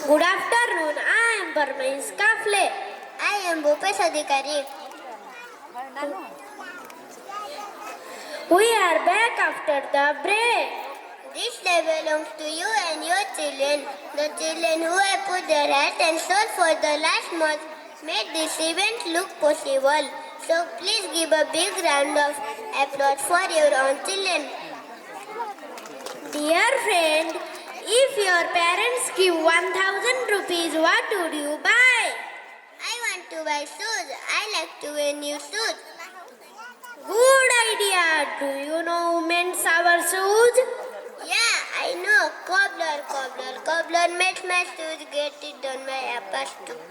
Good afternoon. I am Parmais Kafle. I am Bhupesh Adhikari. We are back after the break. This day belongs to you and your children. The children who have put their heart and soul for the last month made this event look possible. So please give a big round of applause for your own children. Dear friend, if your parents give 1000 rupees, what would you buy? I want to buy shoes. I like to wear new shoes. Good idea. Do you know who mends our shoes? Yeah, I know. Cobbler makes my shoes get it done by apples too.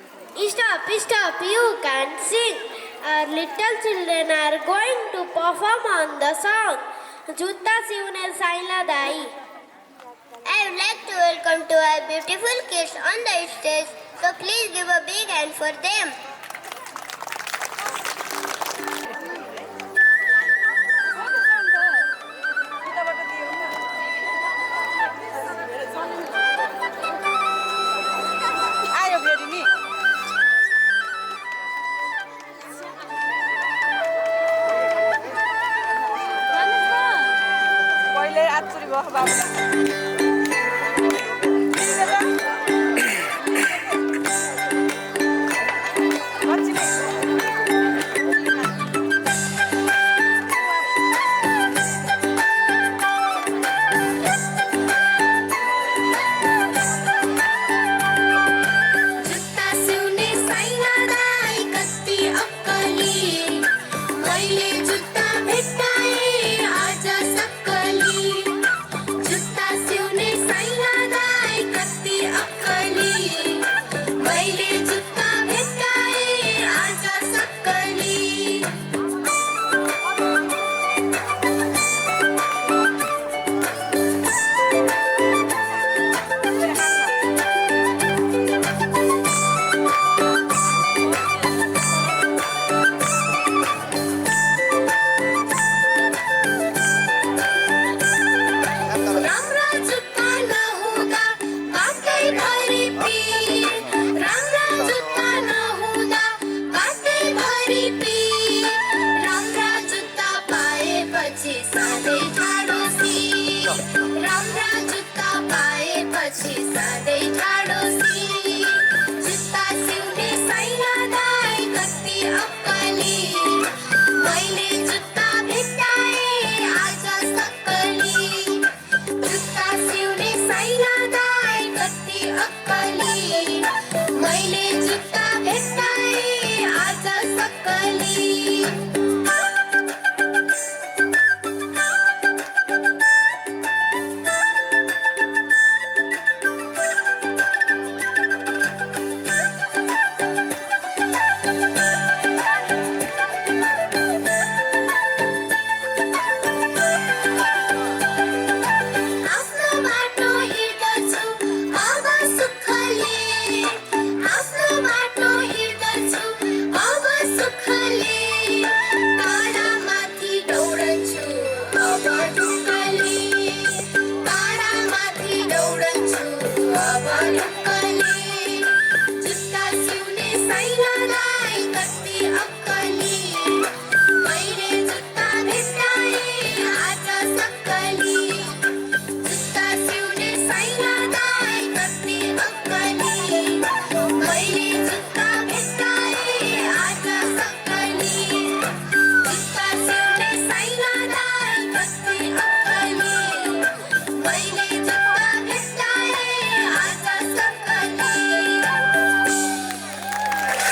Stop. You can't sing. Our little children are going to perform on the song. Jutta Sivne Saila Dai. I would like to welcome to our beautiful kids on the stage. So please give a big hand for them.